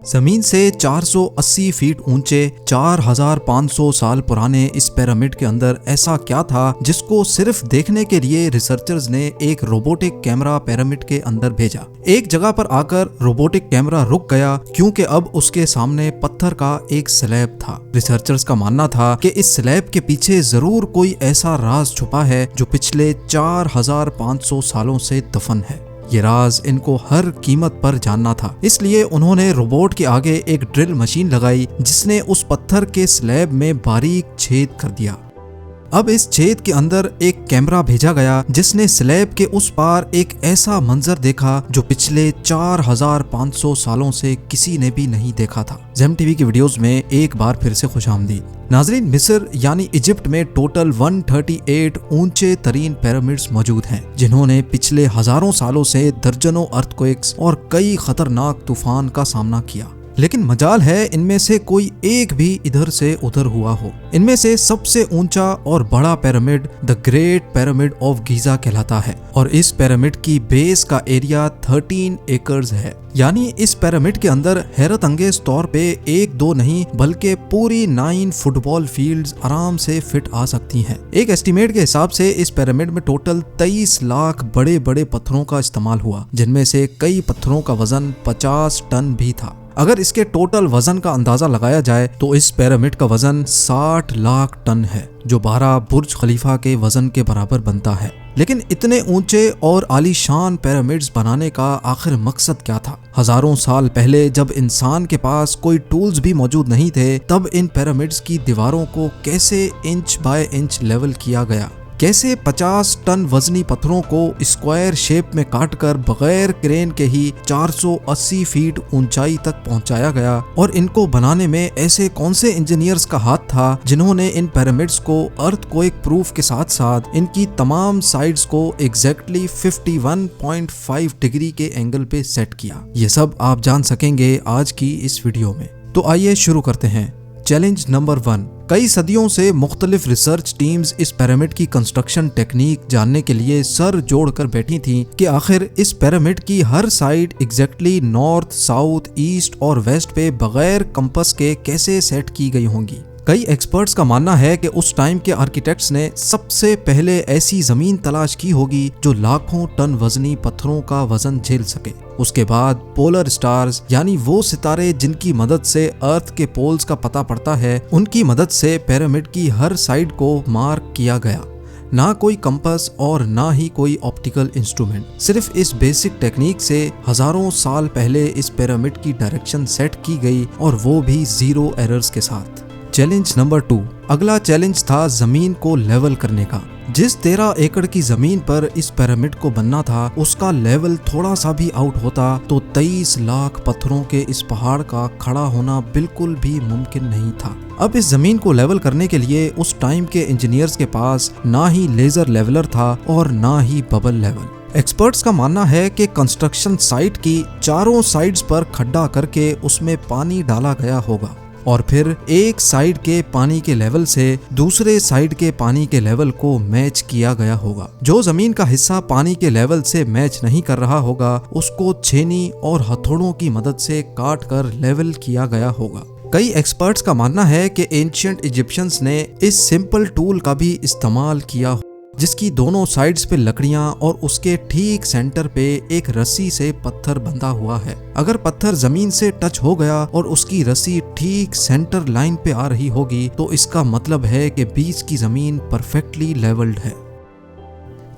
जमीन से 480 फीट ऊंचे 4500 साल पुराने इस पिरामिड के अंदर ऐसा क्या था जिसको सिर्फ देखने के लिए रिसर्चर्स ने एक रोबोटिक कैमरा पिरामिड के अंदर भेजा। एक जगह पर आकर रोबोटिक कैमरा रुक गया क्योंकि अब उसके सामने पत्थर का एक स्लैब था। रिसर्चर्स का मानना था कि इस स्लैब के पीछे जरूर कोई ऐसा राज छुपा है जो पिछले 4500 सालों से दफन है। ये राज इनको हर कीमत पर जानना था, इसलिए उन्होंने रोबोट के आगे एक ड्रिल मशीन लगाई जिसने उस पत्थर के स्लैब में बारीक छेद कर दिया। अब इस छेद के अंदर एक कैमरा भेजा गया जिसने स्लैब के उस पार एक ऐसा मंजर देखा जो पिछले 4500 सालों से किसी ने भी नहीं देखा था। ज़ेम टीवी की वीडियोस में एक बार फिर से खुशामदीद। नाजरीन, मिस्र यानी इजिप्ट में टोटल 138 ऊंचे तरीन पिरामिड्स मौजूद हैं जिन्होंने पिछले हजारों सालों से दर्जनों अर्थक्वेक्स और कई खतरनाक तूफान का सामना किया, लेकिन मजाल है इनमें से कोई एक भी इधर से उधर हुआ हो। इनमें से सबसे ऊंचा और बड़ा pyramid the great pyramid of Giza कहलाता है और इस पिरामिड की बेस का एरिया 13 एकर्स है। यानी इस पिरामिड के अंदर हैरत अंगेज तौर पे एक दो नहीं बल्कि पूरी 9 फुटबॉल फील्ड्स आराम से फिट आ सकती हैं। एक एस्टीमेट के हिसाब से इस पिरामिड में टोटल 23 लाख बड़े बड़े पत्थरों का इस्तेमाल हुआ, जिनमें से कई पत्थरों का वजन 50 टन भी था। अगर इसके टोटल वजन का अंदाजा लगाया जाए तो इस पिरामिड का वजन 60 लाख टन है, जो 12 बुर्ज खलीफा के वजन के बराबर बनता है। लेकिन इतने ऊंचे और आलीशान पिरामिड्स बनाने का आखिर मकसद क्या था? हजारों साल पहले जब इंसान के पास कोई टूल्स भी मौजूद नहीं थे, तब इन पिरामिड्स की दीवारों को कैसे इंच बाय इंच लेवल किया गया? कैसे 50 टन वजनी पत्थरों को स्क्वायर शेप में काटकर बगैर क्रेन के ही 480 फीट ऊंचाई तक पहुंचाया गया? और इनको बनाने में ऐसे कौन से इंजीनियर्स का हाथ था जिन्होंने इन पिरामिड्स को अर्थक्वेक प्रूफ के साथ साथ इनकी तमाम साइड्स को एग्जैक्टली 51.5 डिग्री के एंगल पे सेट किया? ये सब आप जान सकेंगे आज की इस वीडियो में। तो आइए शुरू करते हैं। Challenge number 1। कई सदियों से मुख्तलिफ रिसर्च टीम्स इस पिरामिड की कंस्ट्रक्शन टेक्निक जानने के लिए सर जोड़कर बैठी थीं कि आखिर इस पिरामिड की हर side exactly north, south, east और वेस्ट पे बगैर कंपास के कैसे सेट की गई होंगी। कई एक्सपर्ट्स का मानना है कि उस टाइम के आर्किटेक्ट्स ने सबसे पहले ऐसी जमीन तलाश की होगी जो लाखों टन वजनी पत्थरों का वजन झेल सके। उसके बाद पोलर स्टार्स यानी वो सितारे जिनकी मदद से अर्थ के पोल्स का पता पड़ता है, उनकी मदद से पिरामिड की हर साइड को मार्क किया गया। ना कोई कंपास और ना ही कोई ऑप्टिकल इंस्ट्रूमेंट, सिर्फ इस बेसिक टेक्निक से हजारों साल पहले इस पिरामिड की डायरेक्शन सेट की गई और वो भी 0 एरर्स के साथ। Challenge number 2। अगला चैलेंज था जमीन को लेवल करने का। जिस 13 एकड़ की जमीन पर इस पिरामिड को बनना था, उसका लेवल थोड़ा सा भी आउट होता तो 23 लाख पत्थरों के इस पहाड़ का खड़ा होना बिल्कुल भी मुमकिन नहीं था। अब इस जमीन को लेवल करने के लिए उस टाइम के इंजीनियर्स के पास ना ही लेजर लेवलर था और ना ही बबल लेवल। एक्सपर्ट्स का मानना है कि कंस्ट्रक्शन साइट की चारों साइड्स पर खड्डा करके उसमें पानी डाला गया होगा और फिर एक साइड के पानी के लेवल से दूसरे साइड के पानी के लेवल को मैच किया गया होगा। जो जमीन का हिस्सा पानी के लेवल से मैच नहीं कर रहा होगा, उसको छेनी और हथौड़ों की मदद से काट कर लेवल किया गया होगा। कई एक्सपर्ट्स का मानना है कि एंशिएंट इजिप्शियंस ने इस सिंपल टूल का भी इस्तेमाल किया, जिसकी दोनों साइड्स पे लकड़ियां और उसके ठीक सेंटर पे एक रस्सी से पत्थर बंधा हुआ है। अगर पत्थर जमीन से टच हो गया और उसकी रस्सी ठीक सेंटर लाइन पे आ रही होगी तो इसका मतलब है कि बीच की जमीन परफेक्टली लेवल्ड है।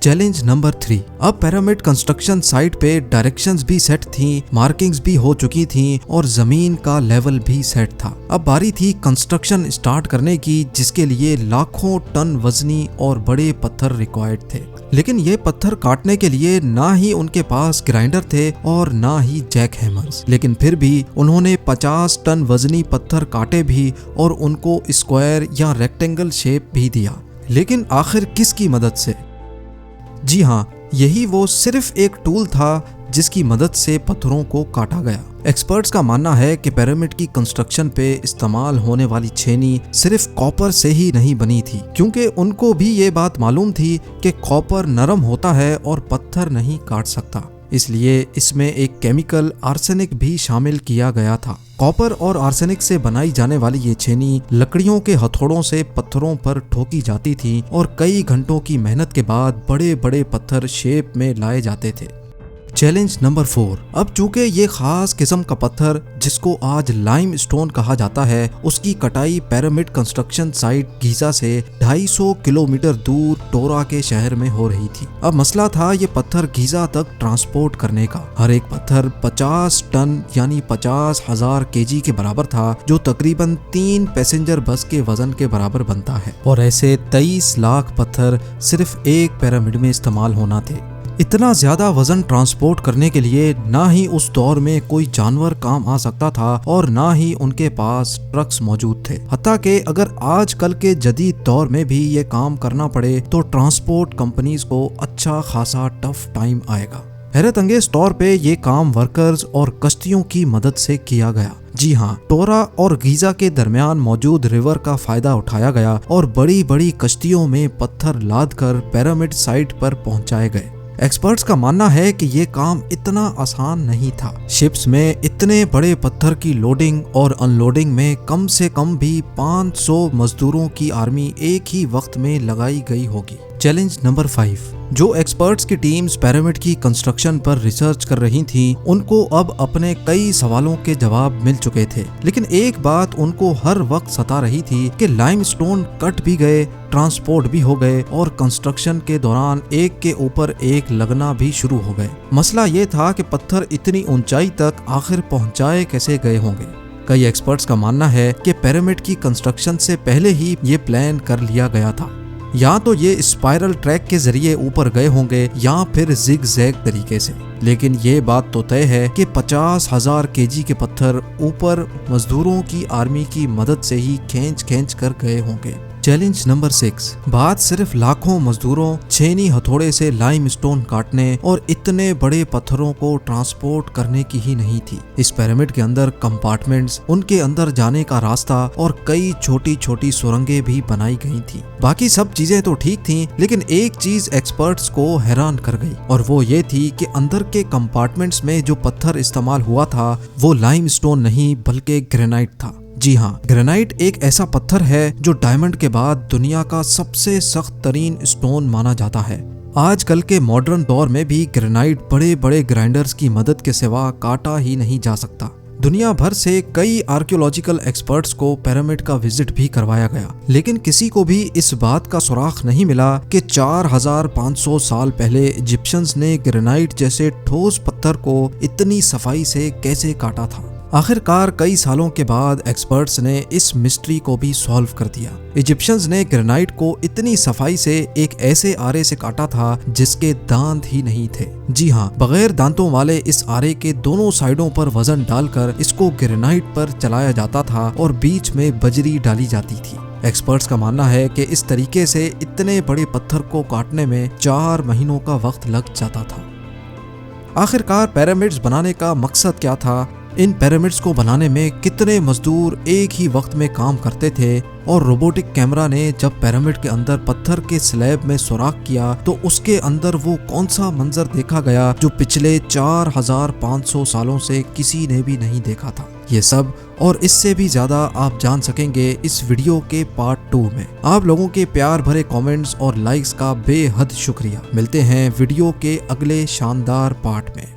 Challenge number 3। अब पिरामिड कंस्ट्रक्शन साइट पे डायरेक्शंस भी सेट थी, मार्किंग्स भी हो चुकी थी और जमीन का लेवल भी सेट था। अब बारी थी कंस्ट्रक्शन स्टार्ट करने की, जिसके लिए लाखों टन वजनी और बड़े पत्थर रिक्वायर्ड थे। लेकिन ये पत्थर काटने के लिए ना ही उनके पास ग्राइंडर थे और ना ही जैक हैमर्स। लेकिन फिर भी उन्होंने 50 टन वजनी पत्थर काटे भी और उनको स्क्वायर या रेक्टेंगल शेप भी दिया। लेकिन आखिर किसकी मदद से? जी हाँ, यही वो सिर्फ एक टूल था जिसकी मदद से पत्थरों को काटा गया। एक्सपर्ट्स का मानना है कि पिरामिड की कंस्ट्रक्शन पे इस्तेमाल होने वाली छेनी सिर्फ कॉपर से ही नहीं बनी थी, क्योंकि उनको भी ये बात मालूम थी कि कॉपर नरम होता है और पत्थर नहीं काट सकता। इसलिए इसमें एक केमिकल आर्सेनिक भी शामिल किया गया था। कॉपर और आर्सेनिक से बनाई जाने वाली ये छेनी लकड़ियों के हथौड़ों से पत्थरों पर ठोकी जाती थी और कई घंटों की मेहनत के बाद बड़े बड़े पत्थर शेप में लाए जाते थे। Challenge number 4। अब चूंकि ये खास किस्म का पत्थर जिसको आज लाइम स्टोन कहा जाता है, उसकी कटाई पिरामिड कंस्ट्रक्शन साइट गीजा से 250 किलोमीटर दूर टोरा के शहर में हो रही थी। अब मसला था ये पत्थर गीजा तक ट्रांसपोर्ट करने का। हर एक पत्थर 50 टन यानी 50,000 केजी के बराबर था, जो तकरीबन 3 पैसेंजर बस के वजन के बराबर बनता है। और ऐसे 23 लाख पत्थर सिर्फ एक पिरामिड में इस्तेमाल होना थे। इतना ज्यादा वजन ट्रांसपोर्ट करने के लिए ना ही उस दौर में कोई जानवर काम आ सकता था और ना ही उनके पास ट्रक्स मौजूद थे। हत्ता कि अगर आजकल के जदीद दौर में भी ये काम करना पड़े तो ट्रांसपोर्ट कंपनीज को अच्छा खासा टफ टाइम आएगा। हैरत अंगेज तौर पे ये काम वर्कर्स और कश्तियों की मदद से किया गया। जी हाँ, टोरा और गीजा के दरमियान मौजूद रिवर का फायदा उठाया गया और बड़ी बड़ी कश्तियों में पत्थर लाद कर पिरामिड साइट पर पहुंचाए गए। एक्सपर्ट्स का मानना है कि ये काम इतना आसान नहीं था। शिप्स में इतने बड़े पत्थर की लोडिंग और अनलोडिंग में कम से कम भी 500 मजदूरों की आर्मी एक ही वक्त में लगाई गई होगी। Challenge number 5। जो एक्सपर्ट्स की टीम्स पिरामिड की कंस्ट्रक्शन पर रिसर्च कर रही थीं, उनको अब अपने कई सवालों के जवाब मिल चुके थे, लेकिन एक बात उनको हर वक्त सता रही थी कि लाइमस्टोन कट भी गए, ट्रांसपोर्ट भी हो गए और कंस्ट्रक्शन के दौरान एक के ऊपर एक लगना भी शुरू हो गए। मसला ये था कि पत्थर इतनी ऊंचाई तक आखिर पहुंचाए कैसे गए होंगे। कई एक्सपर्ट्स का मानना है कि पिरामिड की कंस्ट्रक्शन से पहले ही ये प्लान कर लिया गया था। या तो ये स्पाइरल ट्रैक के जरिए ऊपर गए होंगे या फिर जिग जैग तरीके से, लेकिन ये बात तो तय है कि 50,000 केजी के पत्थर ऊपर मजदूरों की आर्मी की मदद से ही खींच कर गए होंगे। Challenge number 6। बात सिर्फ लाखों मजदूरों छेनी हथौड़े से लाइमस्टोन काटने और इतने बड़े पत्थरों को ट्रांसपोर्ट करने की ही नहीं थी। इस पिरामिड के अंदर कंपार्टमेंट्स, उनके अंदर जाने का रास्ता और कई छोटी छोटी सुरंगें भी बनाई गई थी। बाकी सब चीजें तो ठीक थी, लेकिन एक चीज एक्सपर्ट्स को हैरान कर गई और वो ये थी कि अंदर के कंपार्टमेंट्स में जो पत्थर इस्तेमाल हुआ था वो लाइमस्टोन नहीं बल्कि ग्रेनाइट था। जी हाँ, ग्रेनाइट एक ऐसा पत्थर है जो डायमंड के बाद दुनिया का सबसे सख्त तरीन स्टोन माना जाता है। आजकल के मॉडर्न दौर में भी ग्रेनाइट बड़े बड़े ग्राइंडर्स की मदद के सिवा काटा ही नहीं जा सकता। दुनिया भर से कई आर्कियोलॉजिकल एक्सपर्ट्स को पिरामिड का विजिट भी करवाया गया, लेकिन किसी को भी इस बात का सुराग नहीं मिला कि 4500 साल पहले इजिप्शियंस ने ग्रेनाइट जैसे ठोस पत्थर को इतनी सफाई से कैसे काटा था। आखिरकार कई सालों के बाद एक्सपर्ट्स ने इस मिस्ट्री को भी सॉल्व कर दिया। इजिप्शियंस ने ग्रेनाइट को इतनी सफाई से एक ऐसे आरे से काटा था जिसके दांत ही नहीं थे। जी हाँ, बगैर दांतों वाले इस आरे के दोनों साइडों पर वजन डालकर इसको ग्रेनाइट पर चलाया जाता था और बीच में बजरी डाली जाती थी। एक्सपर्ट्स का मानना है कि इस तरीके से इतने बड़े पत्थर को काटने में 4 महीनों का वक्त लग जाता था। आखिरकार पिरामिड्स बनाने का मकसद क्या था? इन पिरामिड्स को बनाने में कितने मजदूर एक ही वक्त में काम करते थे? और रोबोटिक कैमरा ने जब पिरामिड के अंदर पत्थर के स्लैब में सुराख किया तो उसके अंदर वो कौन सा मंजर देखा गया जो पिछले 4500 सालों से किसी ने भी नहीं देखा था? ये सब और इससे भी ज्यादा आप जान सकेंगे इस वीडियो के पार्ट 2 में। आप लोगों के प्यार भरे कमेंट्स और लाइक्स का बेहद शुक्रिया। मिलते हैं वीडियो के अगले शानदार पार्ट में।